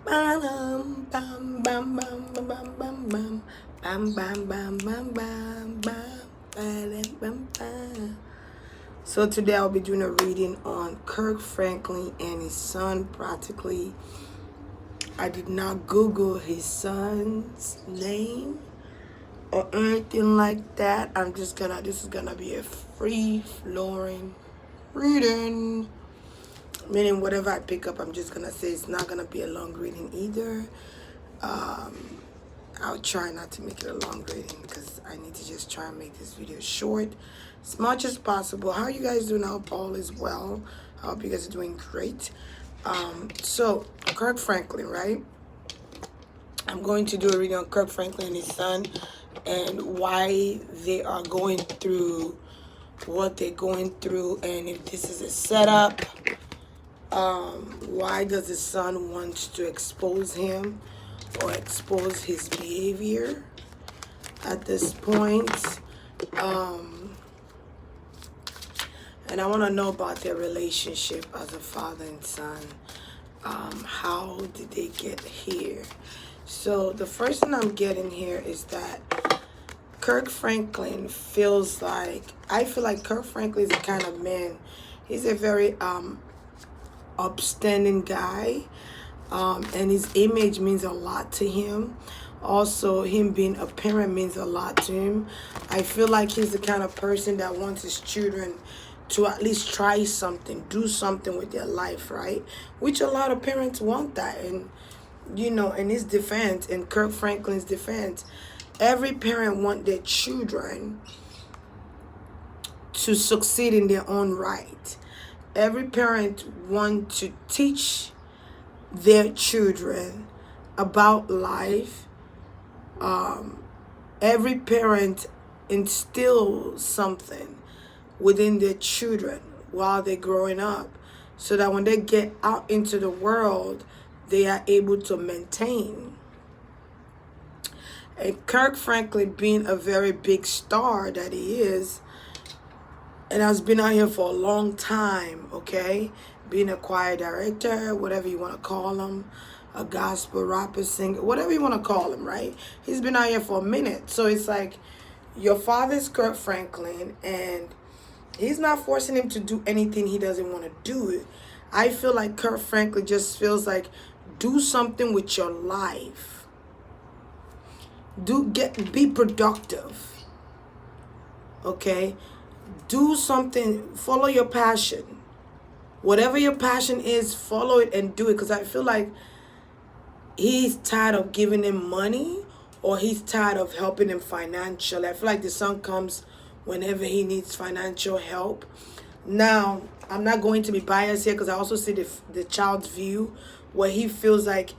Bam, bam, bam, bam, bam, bam, bam, bam, bam, bam, bam, bam, bam, bam, bam, bam. So today I'll be doing a reading on Kirk Franklin and his son. Practically, I did not Google his son's name or anything like that. This is gonna be a free flowing reading. Meaning whatever I pick up, I'm just gonna say it's not gonna be a long reading either. I'll try not to make it a long reading because I need to just try and make this video short as much as possible. How are you guys doing? I hope all is well. I hope you guys are doing great. So Kirk Franklin, right? I'm going to do a reading on Kirk Franklin and his son and why they are going through what they're going through, and if this is a setup. Why does his son want to expose him or expose his behavior at this point? And I want to know about their relationship as a father and son. How did they get here? So the first thing I'm getting here is that Kirk Franklin feels like, I feel like Kirk Franklin is the kind of man, he's a very upstanding guy, and his image means a lot to him. Also, him being a parent means a lot to him. I feel like he's the kind of person that wants his children to at least try something, do something with their life, right? Which a lot of parents want that. And you know, in his defense, in Kirk Franklin's defense, every parent want their children to succeed in their own right. Every parent wants to teach their children about life. Every parent instills something within their children while they're growing up, so that when they get out into the world, they are able to maintain. And Kirk Franklin, being a very big star that he is, and has been out here for a long time, okay? Being a choir director, whatever you want to call him, a gospel rapper, singer, whatever you want to call him, right? He's been out here for a minute. So it's like, your father's Kirk Franklin, and he's not forcing him to do anything he doesn't want to do. I feel like Kirk Franklin just feels like, do something with your life. Be productive, okay? Do something, follow your passion. Whatever your passion is, follow it and do it. Because I feel like he's tired of giving him money, or he's tired of helping him financially. I feel like the son comes whenever he needs financial help. Now, I'm not going to be biased here because I also see the child's view, where he feels like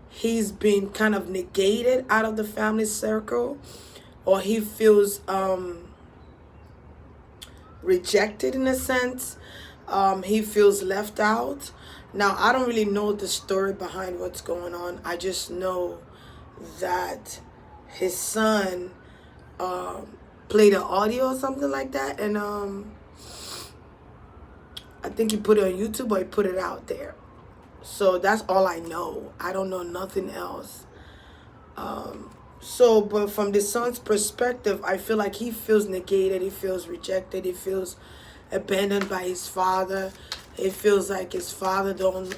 he's been kind of negated out of the family circle, or he feels rejected in a sense. He feels left out. Now, I don't really know the story behind what's going on. I just know that his son played an audio or something like that, and I think he put it on YouTube or he put it out there. So that's all I know. I don't know nothing else. But from the son's perspective, I feel like he feels negated, he feels rejected, he feels abandoned by his father. It feels like his father don't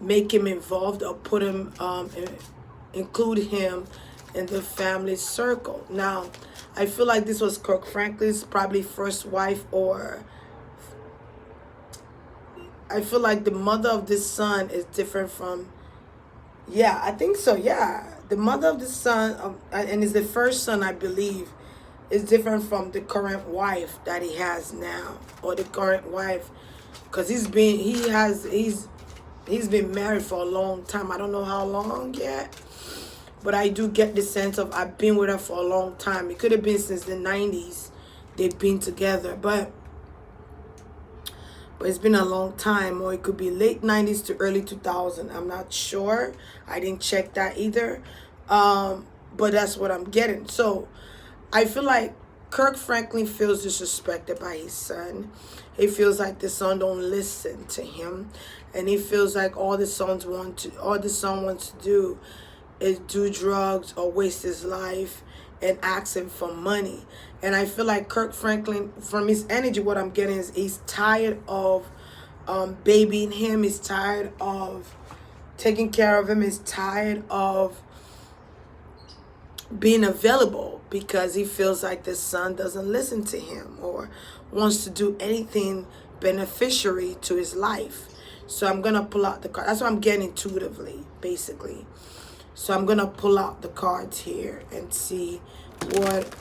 make him involved or put him, include him in the family circle. Now, I feel like this was Kirk Franklin's probably first wife, or I feel like the mother of this son is different from, yeah, I think so, yeah. The mother of the son, and is the first son, I believe, is different from the current wife that he has now, or the current wife, because he's been married for a long time. I don't know how long yet, but I do get the sense of, I've been with her for a long time. It could have been since the 90s they've been together, but it's been a long time, or it could be late 90s to early 2000. I'm not sure. I didn't check that either. But that's what I'm getting. So I feel like Kirk Franklin feels disrespected by his son. He feels like the son don't listen to him, and he feels like all the son wants to do is do drugs or waste his life and ask him for money. And I feel like Kirk Franklin, from his energy, what I'm getting is he's tired of babying him. He's tired of taking care of him. He's tired of being available because he feels like the son doesn't listen to him or wants to do anything beneficiary to his life. So I'm going to pull out the card. That's what I'm getting intuitively, basically. So I'm going to pull out the cards here and see what...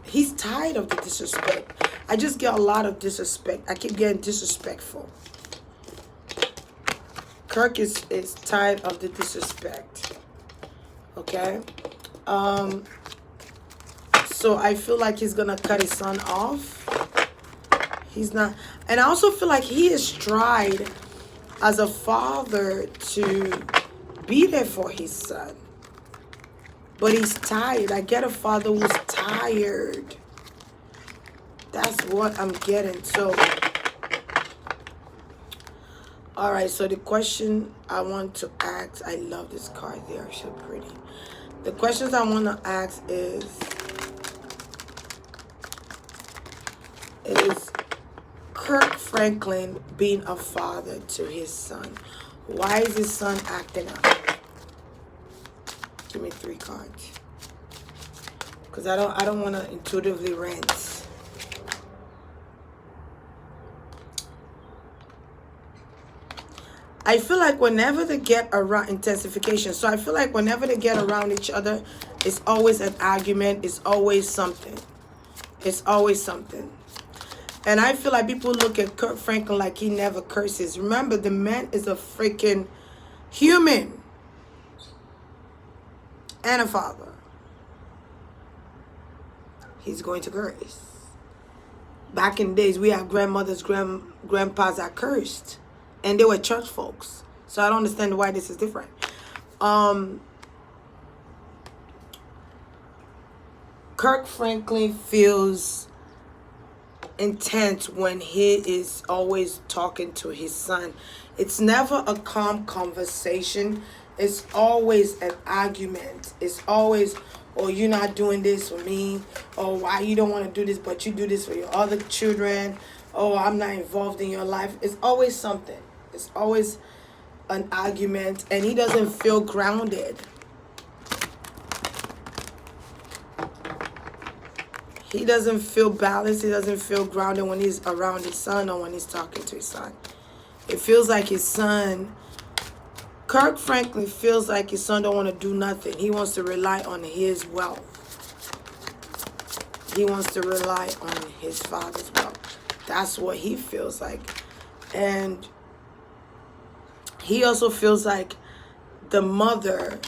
he's tired of the disrespect. I just get a lot of disrespect. I keep getting disrespectful. Kirk is tired of the disrespect. Okay? So I feel like he's going to cut his son off. He's not... And I also feel like he has tried as a father to be there for his son, but he's tired. I get a father who's tired. That's what I'm getting. So, all right, so the question I want to ask, I love this card. They are so pretty. The questions I want to ask is Kirk Franklin being a father to his son? Why is his son acting up? Give me 3 cards, because I don't want to intuitively rant. I feel like whenever they get around, intensification. So I feel like whenever they get around each other, it's always an argument. It's always something. It's always something. And I feel like people look at Kirk Franklin like he never curses. Remember, the man is a freaking human and a father. He's going to curse. Back in the days, we had grandmothers, grandpas that cursed, and they were church folks. So I don't understand why this is different. Kirk Franklin feels intense when he is always talking to his son. It's never a calm conversation. It's always an argument. It's always, oh, you're not doing this for me, or why you don't want to do this but you do this for your other children, oh, I'm not involved in your life. It's always something. It's always an argument, and he doesn't feel grounded. He doesn't feel balanced. He doesn't feel grounded when he's around his son or when he's talking to his son. It feels like his son... Kirk Franklin feels like his son don't want to do nothing. He wants to rely on his wealth. He wants to rely on his father's wealth. That's what he feels like. And he also feels like the mother...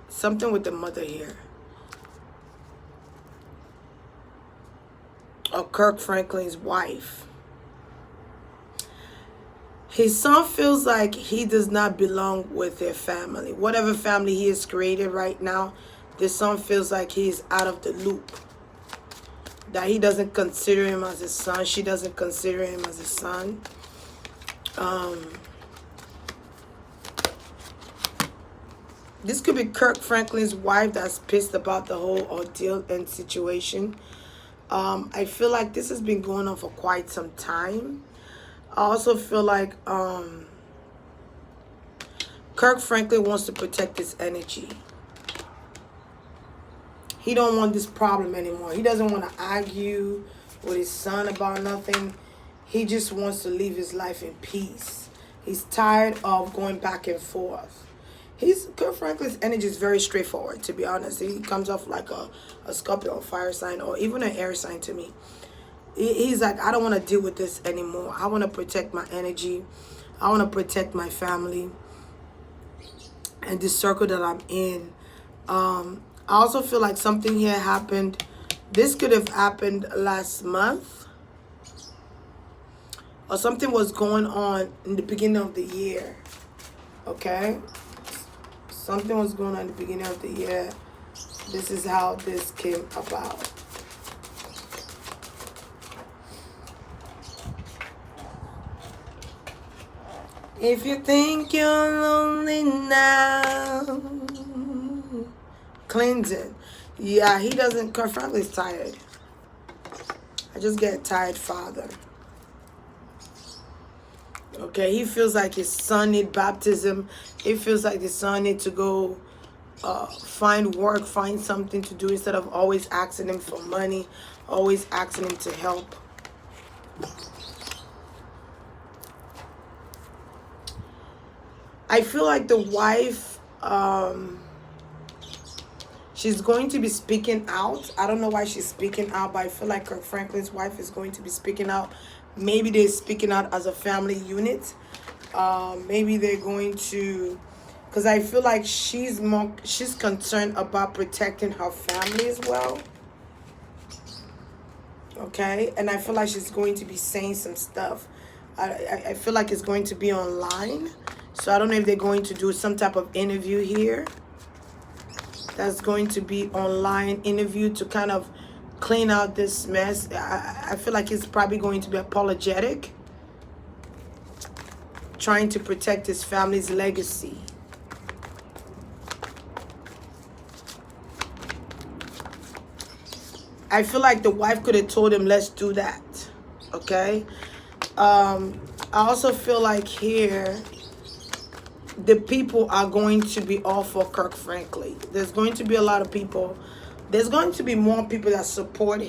Something with the mother here. Or Kirk Franklin's wife. His son feels like he does not belong with their family. Whatever family he has created right now, this son feels like he's out of the loop. That he doesn't consider him as his son. She doesn't consider him as his son. This could be Kirk Franklin's wife that's pissed about the whole ordeal and situation. I feel like this has been going on for quite some time. I also feel like Kirk Franklin wants to protect his energy. He don't want this problem anymore. He doesn't want to argue with his son about nothing. He just wants to live his life in peace. He's tired of going back and forth. Kirk Franklin's energy is very straightforward, to be honest. He comes off like a Scorpio or fire sign, or even an air sign to me. He's like, I don't want to deal with this anymore. I want to protect my energy. I want to protect my family and this circle that I'm in. I also feel like something here happened. This could have happened last month, or something was going on in the beginning of the year. Okay? Something was going on in the beginning of the year. This is how this came about. If you think you're lonely now, cleansing. Yeah, he doesn't. Kirk Franklin's tired. I just get tired, father. Okay, he feels like his son need baptism. He feels like his son need to go find work, find something to do instead of always asking him for money, always asking him to help. I feel like the wife, she's going to be speaking out. I don't know why she's speaking out, but I feel like Kirk Franklin's wife is going to be speaking out. Maybe they're speaking out as a family unit. Maybe they're going to, because I feel like she's concerned about protecting her family as well. Okay, and I feel like she's going to be saying some stuff. I feel like it's going to be online. So I don't know if they're going to do some type of interview here. That's going to be online interview to kind of clean out this mess. I feel like he's probably going to be apologetic, trying to protect his family's legacy. I feel like the wife could have told him, let's do that. Okay. I also feel like here, the people are going to be all for Kirk Franklin. There's going to be a lot of people. There's going to be more people that support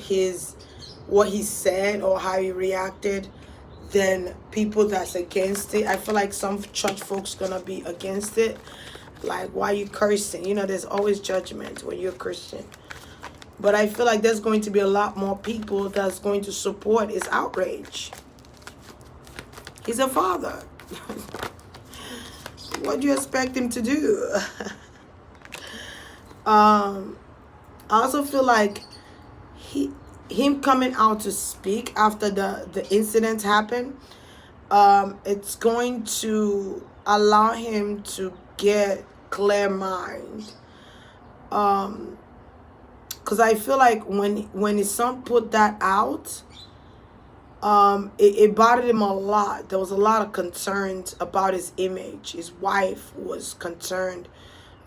what he said or how he reacted than people that's against it. I feel like some church folks gonna be against it. Like, why are you cursing? You know, there's always judgment when you're a Christian. But I feel like there's going to be a lot more people that's going to support his outrage. He's a father. What do you expect him to do? I also feel like him coming out to speak after the incident happened, it's going to allow him to get clear mind. Because I feel like when his son put that out, it bothered him a lot. There was a lot of concerns about his image. His wife was concerned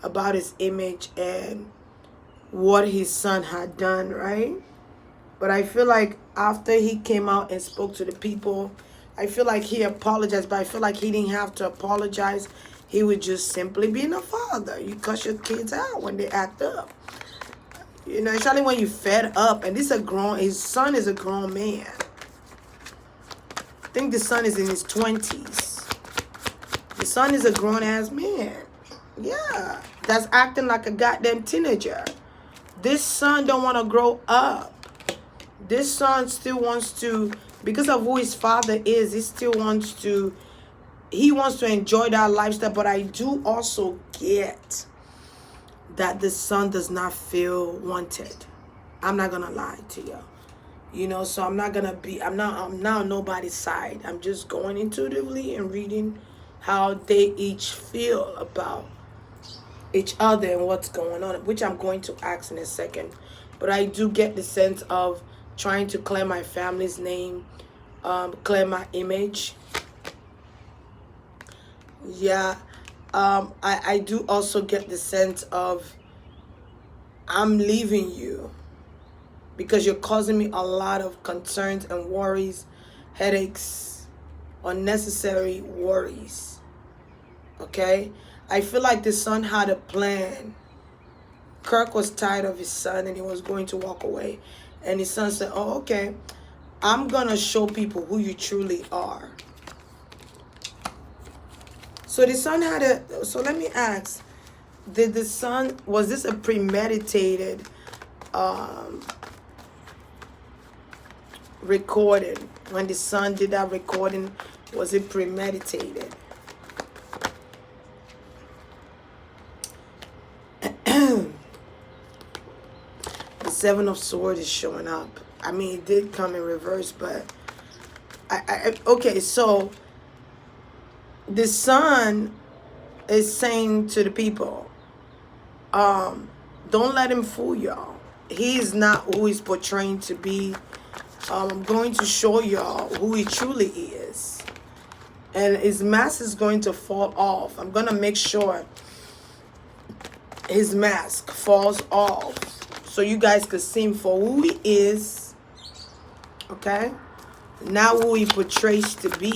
about his image and what his son had done, right? But I feel like after he came out and spoke to the people, I feel like he apologized, but I feel like he didn't have to apologize. He was just simply being a father. You cuss your kids out when they act up. You know, especially when you fed up. And his son is a grown man. I think the son is in his 20s. The son is a grown-ass man. Yeah. That's acting like a goddamn teenager. This son don't want to grow up. This son still wants to, because of who his father is, he wants to enjoy that lifestyle. But I do also get that the son does not feel wanted. I'm not gonna lie to you. You know, so I'm not on nobody's side. I'm just going intuitively and reading how they each feel about each other and what's going on, which I'm going to ask in a second. But I do get the sense of trying to clear my family's name, clear my image. Yeah. I do also get the sense of I'm leaving you because you're causing me a lot of concerns and worries, headaches, unnecessary worries. Okay? I feel like the son had a plan. Kirk was tired of his son and he was going to walk away. And his son said, oh, okay, I'm going to show people who you truly are. So the son so let me ask, did the son, was this a premeditated recording? When the son did that recording, was it premeditated? The Seven of Swords is showing up. I mean, it did come in reverse, but okay, so the son is saying to the people, Don't let him fool y'all. He is not who he's portraying to be. I'm going to show y'all who he truly is. And his mask is going to fall off. I'm going to make sure his mask falls off so you guys could see him for who he is. Okay? Not who he portrays to be.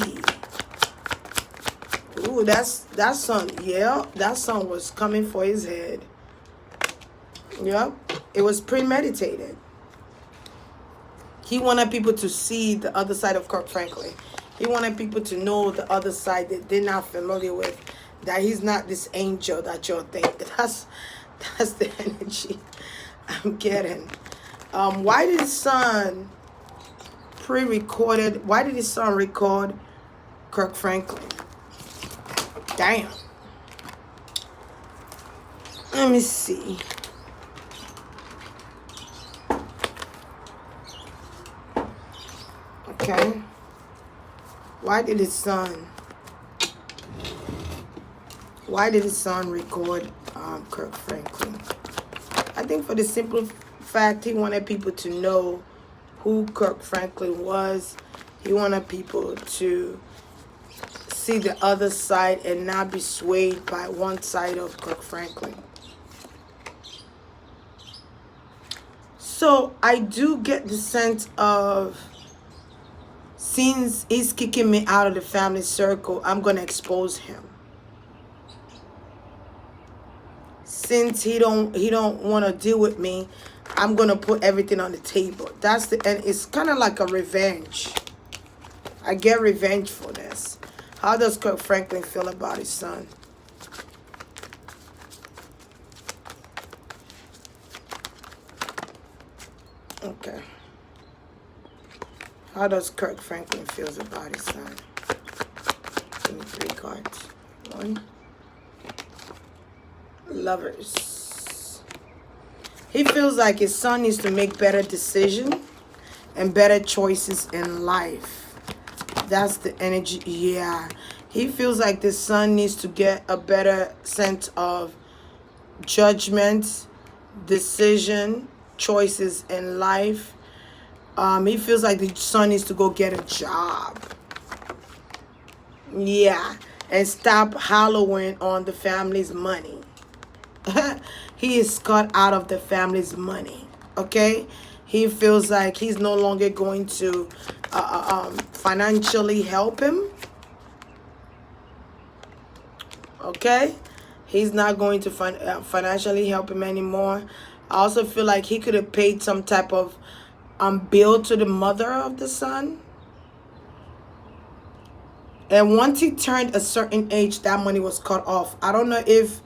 Ooh, that son, yeah, that son was coming for his head. Yep, it was premeditated. He wanted people to see the other side of Kirk Franklin. He wanted people to know the other side that they're not familiar with. That he's not this angel that y'all think. That's the energy I'm getting. Why did his son pre-recorded? Why did his son record Kirk Franklin? Damn. Let me see. Okay. Why did his son record Kirk Franklin? I think for the simple fact he wanted people to know who Kirk Franklin was. He wanted people to see the other side and not be swayed by one side of Kirk Franklin. So I do get the sense of, since he's kicking me out of the family circle, I'm going to expose him. Since he don't want to deal with me, I'm going to put everything on the table. And it's kind of like a revenge. I get revenge for this. How does Kirk Franklin feel about his son? Okay. How does Kirk Franklin feel about his son? Give me 3 cards. 1. Lovers. He feels like his son needs to make better decisions and better choices in life. That's the energy. Yeah. He feels like the son needs to get a better sense of judgment, decision, choices in life. He feels like the son needs to go get a job. Yeah. And stop hollowing on the family's money. He is cut out of the family's money. Okay? He feels like he's no longer going to financially help him. Okay? He's not going to financially help him anymore. I also feel like he could have paid some type of bill to the mother of the son. And once he turned a certain age, that money was cut off. I don't know if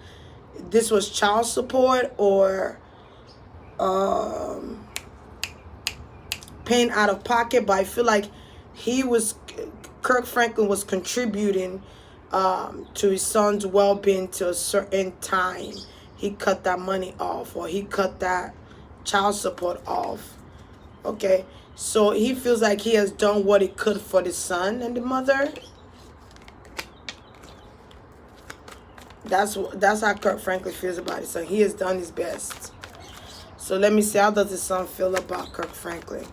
this was child support or paying out of pocket, but I feel like Kirk Franklin was contributing to his son's well-being to a certain time. He cut that money off, or he cut that child support off. Okay, so he feels like he has done what he could for the son and the mother. That's how Kirk Franklin feels about his son. He has done his best. So let me see, how does the son feel about Kirk Franklin?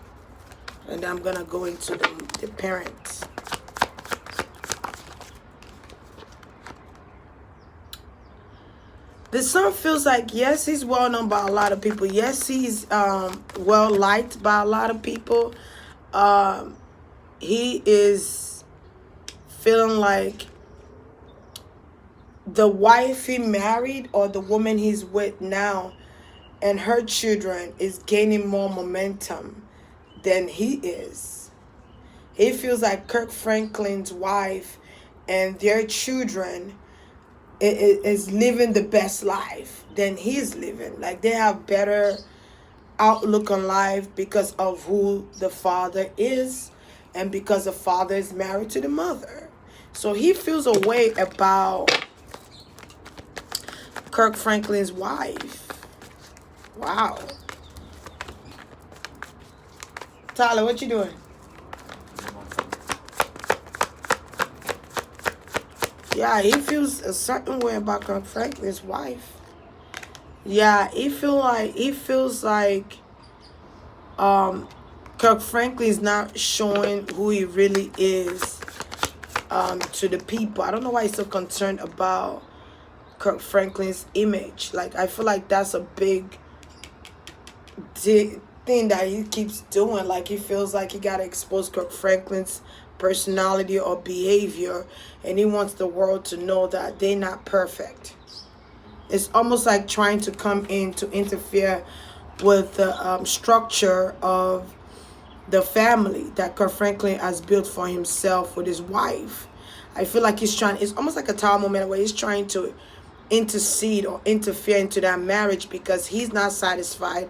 And I'm going to go into the parents. The son feels like, yes, he's well known by a lot of people. Yes, he's well liked by a lot of people. He is feeling like the wife he married, or the woman he's with now, and her children is gaining more momentum than he is. He feels like Kirk Franklin's wife and their children is living the best life than he's living. Like, they have better outlook on life because of who the father is, and because the father is married to the mother. So he feels a way about Kirk Franklin's wife. Wow. Tyler, what you doing? Yeah, he feels a certain way about Kirk Franklin's wife. Yeah, he feels like Kirk Franklin is not showing who he really is to the people. I don't know why he's so concerned about Kirk Franklin's image. Like, I feel like that's a big thing that he keeps doing. Like, he feels like he gotta expose Kirk Franklin's personality or behavior, and he wants the world to know that they're not perfect. It's almost like trying to come in to interfere with the structure of the family that Kirk Franklin has built for himself with his wife. I feel like he's trying, it's almost like a tower moment where he's trying to intercede or interfere into that marriage because he's not satisfied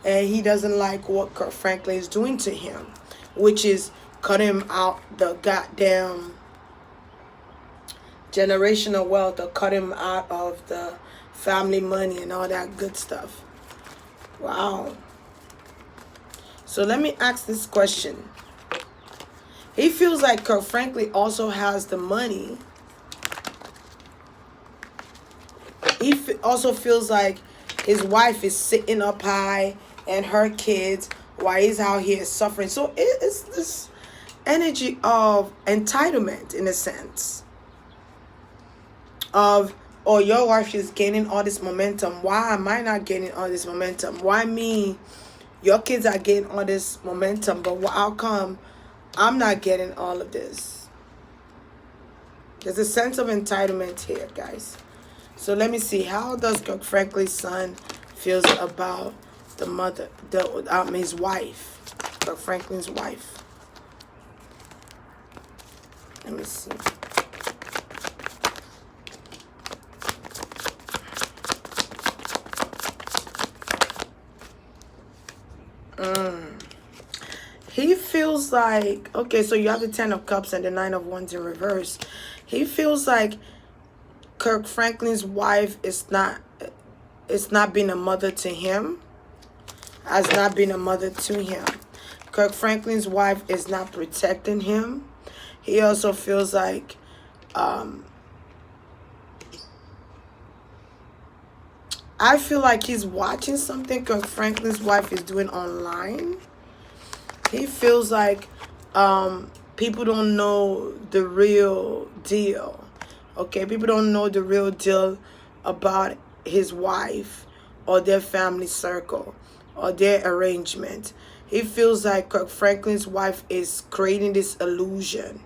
and he doesn't like what Kirk Franklin is doing to him, which is cutting him out the goddamn generational wealth, or cut him out of the family money and all that good stuff. Wow. So let me ask this question. He feels like Kirk Franklin also has the money. He also feels like his wife is sitting up high and her kids while he's out here suffering. So it's this energy of entitlement, in a sense. Of, oh, your wife is gaining all this momentum. Why am I not gaining all this momentum? Why me? Your kids are getting all this momentum, but how come I'm not getting all of this? There's a sense of entitlement here, guys. So let me see. How does Kirk Franklin's son feels about the mother, his wife, Kirk Franklin's wife? Let me see. He feels like, okay, so you have the 10 of Cups and the 9 of Wands in reverse. He feels like Kirk Franklin's wife is not being a mother to him, has not been a mother to him. Kirk Franklin's wife is not protecting him. He also feels like I feel like he's watching something Kirk Franklin's wife is doing online. He feels like people don't know the real deal. Okay, people don't know the real deal about his wife or their family circle or their arrangement. He feels like Kirk Franklin's wife is creating this illusion.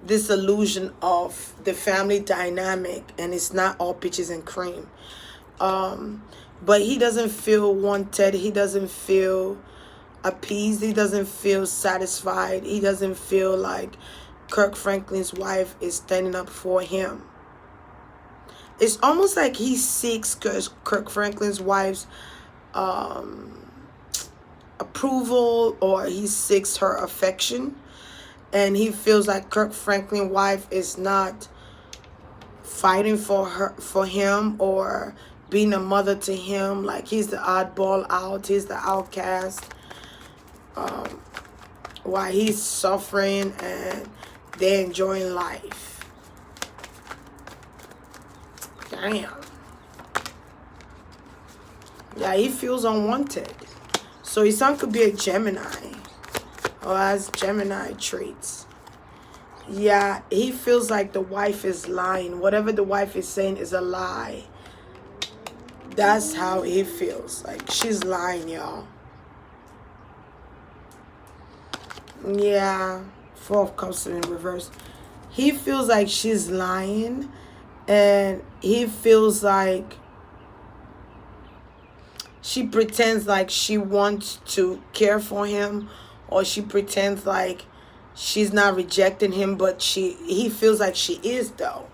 This illusion of the family dynamic, and it's not all peaches and cream. But he doesn't feel wanted. He doesn't feel appeased. He doesn't feel satisfied. He doesn't feel like Kirk Franklin's wife is standing up for him. It's almost like he seeks Kirk Franklin's wife's approval, or he seeks her affection. And he feels like Kirk Franklin's wife is not fighting for him, or being a mother to him. Like, he's the oddball out. He's the outcast. While he's suffering and they're enjoying life. Damn. Yeah, he feels unwanted. So his son could be a Gemini, or has Gemini traits. Yeah, he feels like the wife is lying. Whatever the wife is saying is a lie. That's how he feels. Like, she's lying, y'all. Yeah. 4 of Cups in reverse. He feels like she's lying. And he feels like she pretends like she wants to care for him. Or she pretends like she's not rejecting him. But he feels like she is, though.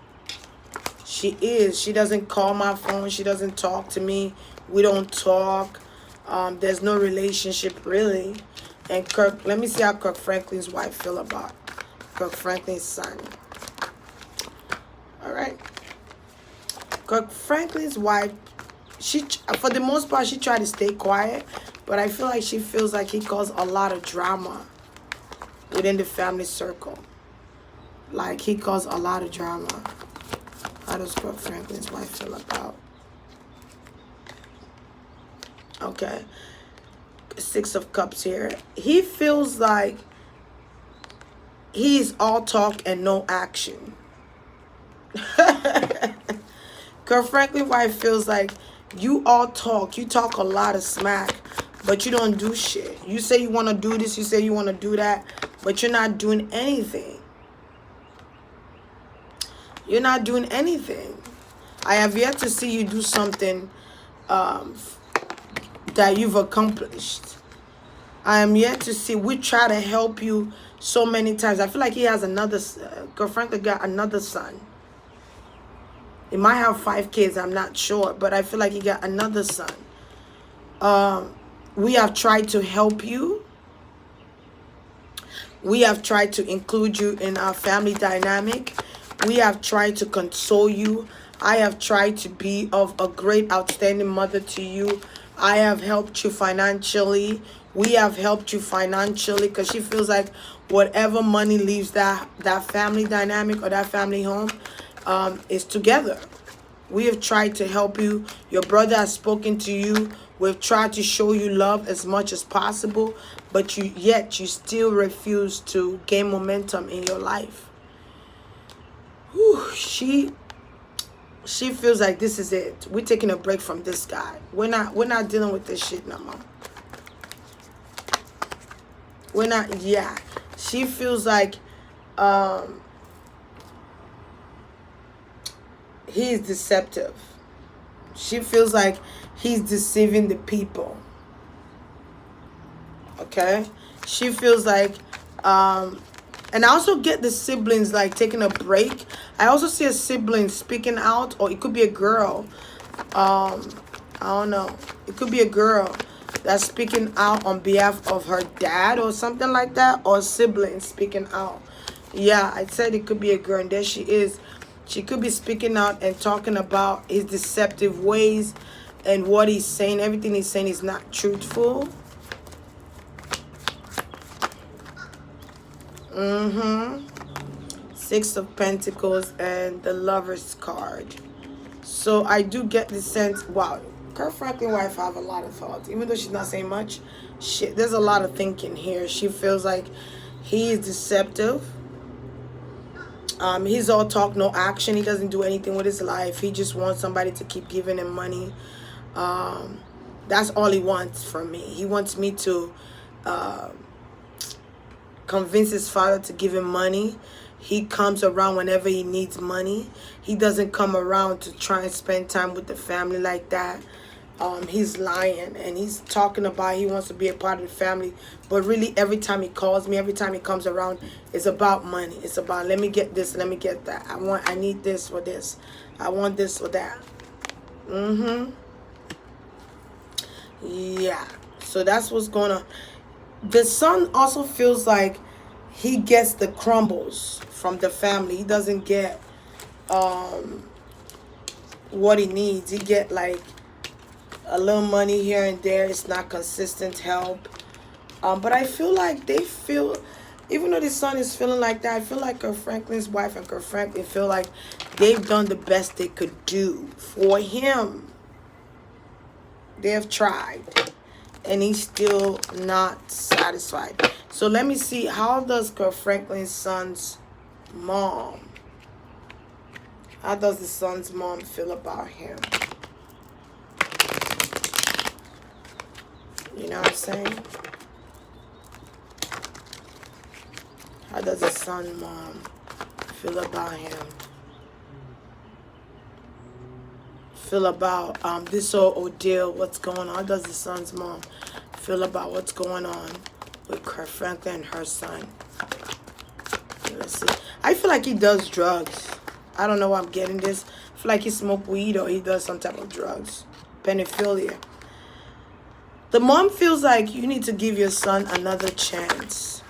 She is. She doesn't call my phone. She doesn't talk to me. We don't talk. There's no relationship, really. And let me see how Kirk Franklin's wife feel about Kirk Franklin's son. All right. Kirk Franklin's wife, for the most part, she tried to stay quiet. But I feel like she feels like he caused a lot of drama within the family circle. Like, he caused a lot of drama. How does Kirk Franklin's wife feel about? Okay. Six of Cups here. He feels like he's all talk and no action. Kirk Franklin's wife feels like you all talk. You talk a lot of smack, but you don't do shit. You say you want to do this, you say you want to do that, but you're not doing anything. You're not doing anything. I have yet to see you do something that you've accomplished. I am yet to see. We try to help you so many times. I feel like he has another, Kirk Franklin got another son. He might have 5 kids, I'm not sure, but I feel like he got another son. We have tried to help you. We have tried to include you in our family dynamic. We have tried to console you. I have tried to be of a great, outstanding mother to you. I have helped you financially. We have helped you financially, because she feels like whatever money leaves that family dynamic or that family home is together. We have tried to help you. Your brother has spoken to you. We've tried to show you love as much as possible, but yet you still refuse to gain momentum in your life. Whew, she feels like this is it. We're taking a break from this guy. We're not dealing with this shit no more. We're not, yeah. She feels like he's deceptive. She feels like he's deceiving the people. Okay? She feels like and I also get the siblings like taking a break. I also see a sibling speaking out, or it could be a girl. I don't know. It could be a girl that's speaking out on behalf of her dad or something like that, or a sibling speaking out. Yeah, I said it could be a girl, and there she is. She could be speaking out and talking about his deceptive ways and what he's saying. Everything he's saying is not truthful. Six of Pentacles and the Lover's card. So I do get the sense, wow, Kirk Franklin's wife have a lot of thoughts. Even though she's not saying much, there's a lot of thinking here. She feels like he is deceptive. He's all talk, no action. He doesn't do anything with his life. He just wants somebody to keep giving him money. That's all he wants from me. He wants me to convince his father to give him money. He comes around whenever he needs money. He doesn't come around to try and spend time with the family like that. He's lying, and he's talking about he wants to be a part of the family, but really every time he calls me, every time he comes around, it's about money. It's about, let me get this, let me get that. I need this for this. I want this for that. Yeah. So that's what's going on. The son also feels like he gets the crumbles from the family. He doesn't get what he needs. He get like a little money here and there. It's not consistent help. But I feel like they feel, even though the son is feeling like that, I feel like Kirk Franklin's wife and Kirk Franklin feel like they've done the best they could do for him. They have tried, and he's still not satisfied. So let me see, how does Kirk Franklin's son's mom, how does the son's mom feel about him? You know what I'm saying? How does the son's mom feel about him? Feel about this whole ordeal, what's going on? How does the son's mom feel about what's going on with Kirk Franklin and her son? Let's see. I feel like he does drugs. I don't know why I'm getting this. I feel like he smoked weed or he does some type of drugs. Pedophilia. The mom feels like you need to give your son another chance.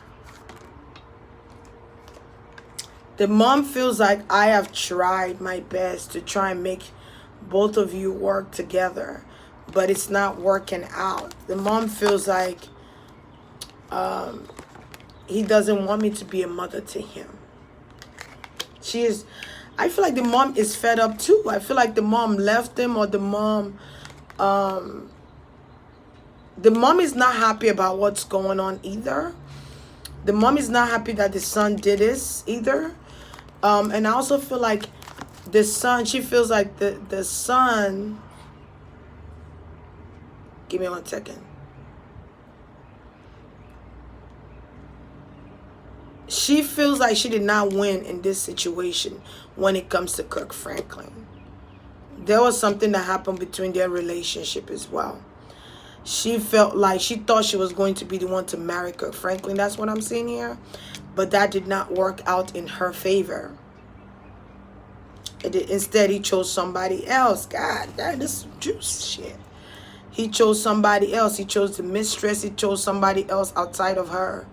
The mom feels like I have tried my best to try and make both of you work together, but it's not working out. The mom feels like he doesn't want me to be a mother to him. I feel like the mom is fed up too. I feel like the mom left him, or the mom is not happy about what's going on either. The mom is not happy that the son did this either. And I also feel like the son, she feels like the son, give me 1 second. She feels like she did not win in this situation when it comes to Kirk Franklin. There was something that happened between their relationship as well. She felt like she thought she was going to be the one to marry Kirk Franklin. That's what I'm seeing here. But that did not work out in her favor. Instead, he chose somebody else. God, that is some juice shit. He chose somebody else. He chose the mistress. He chose somebody else outside of her.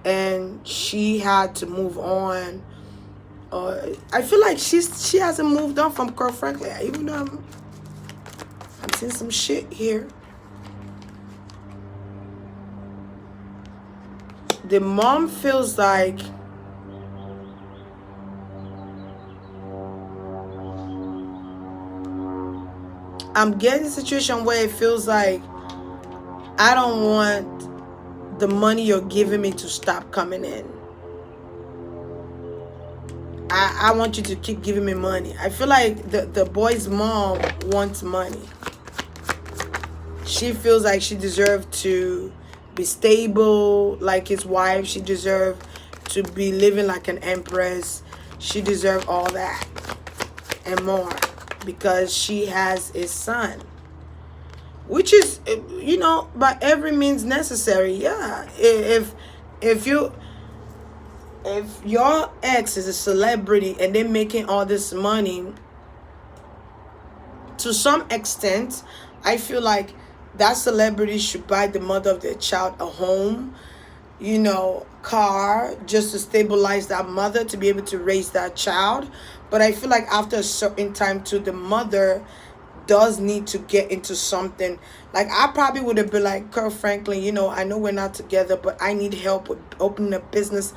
And she had to move on. I feel like she hasn't moved on from Kirk Franklin. Even though I'm seeing some shit here. The mom feels like I'm getting a situation where it feels like I don't want the money you're giving me to stop coming in. I want you to keep giving me money. I feel like the boy's mom wants money. She feels like she deserved to be stable like his wife. She deserved to be living like an empress. She deserved all that and more because she has a son. Which is, you know, by every means necessary. Yeah. If your ex is a celebrity and they're making all this money, to some extent, I feel like that celebrity should buy the mother of their child a home, you know, car, just to stabilize that mother to be able to raise that child. But I feel like after a certain time too, the mother does need to get into something. Like, I probably would have been like, Kirk Franklin, you know, I know we're not together, but I need help with opening a business,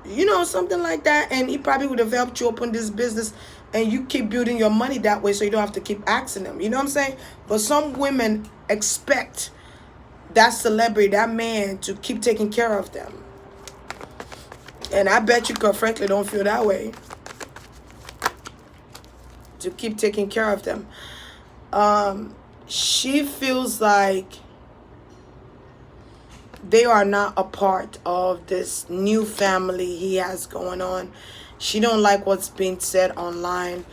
you know, something like that. And he probably would have helped you open this business, and you keep building your money that way so you don't have to keep asking them. You know what I'm saying? But some women expect that celebrity, that man, to keep taking care of them. And I bet you Kirk Franklin don't feel that way. To keep taking care of them. She feels like they are not a part of this new family he has going on. She don't like what's being said online.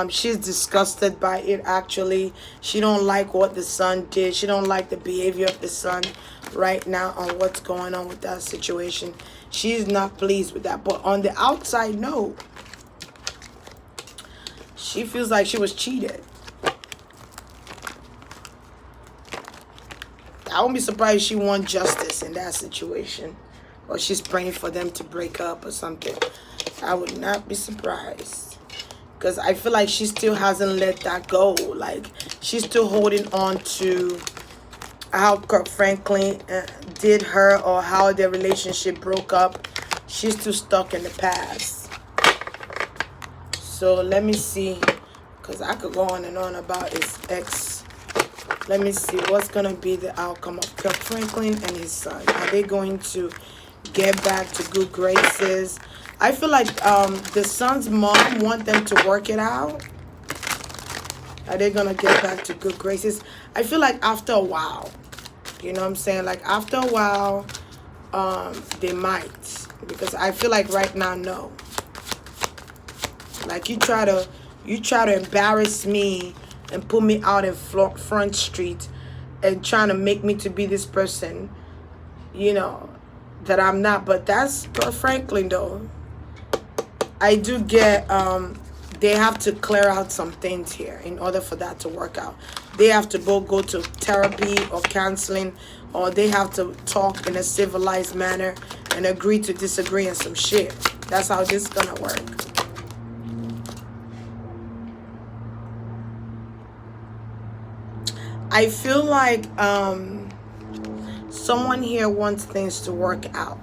She's disgusted by it, actually. She don't like what the son did. She don't like the behavior of the son right now on what's going on with that situation. She's not pleased with that. But on the outside, no. She feels like she was cheated. I won't be surprised if she wants justice in that situation. Or she's praying for them to break up or something. I would not be surprised. Because I feel like she still hasn't let that go. Like, she's still holding on to how Kirk Franklin did her, or how their relationship broke up. She's still stuck in the past. So let me see. Because I could go on and on about his ex. Let me see what's going to be the outcome of Kirk Franklin and his son. Are they going to get back to good graces? I feel like the son's mom want them to work it out. Are they going to get back to good graces? I feel like after a while, you know what I'm saying? Like after a while, they might. Because I feel like right now, no. Like you try to embarrass me and put me out in Front Street and trying to make me to be this person, you know, that I'm not. But that's Kirk Franklin, though. I do get, they have to clear out some things here in order for that to work out. They have to both go to therapy or counseling, or they have to talk in a civilized manner and agree to disagree on some shit. That's how this is gonna work. I feel like someone here wants things to work out.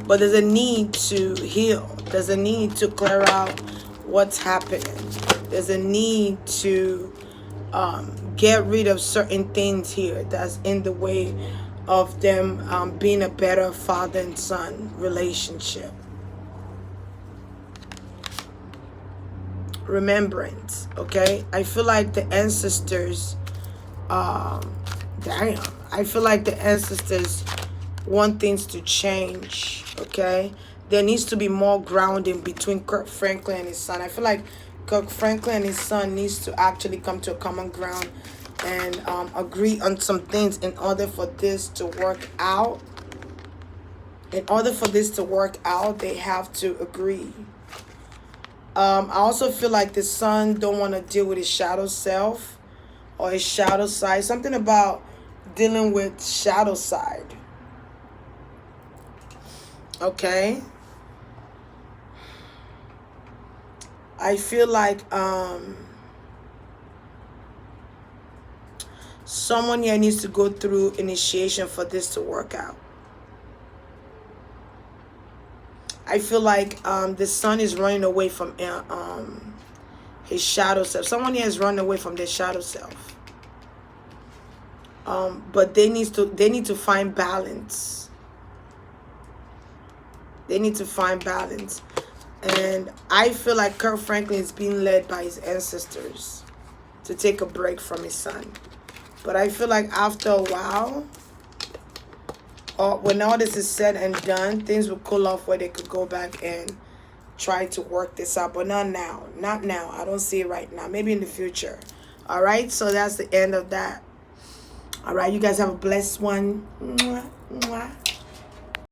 But there's a need to heal. There's a need to clear out what's happening. There's a need to get rid of certain things here that's in the way of them being a better father and son relationship. Remembrance, okay? I feel like the ancestors, I feel like the ancestors want things to change, okay? There needs to be more grounding between Kirk Franklin and his son. I feel like Kirk Franklin and his son needs to actually come to a common ground and agree on some things in order for this to work out. In order for this to work out, they have to agree. I also feel like the son don't want to deal with his shadow self or his shadow side. Something about dealing with shadow side. Okay. I feel like someone here needs to go through initiation for this to work out. I feel like the son is running away from his shadow self. Someone here is running away from their shadow self. But they need to find balance. They need to find balance. And I feel like Kirk Franklin is being led by his ancestors to take a break from his son. But I feel like after a while, or when all this is said and done, things will cool off where they could go back and try to work this out. But not now. Not now. I don't see it right now. Maybe in the future. All right? So that's the end of that. All right? You guys have a blessed one. Mwah, mwah.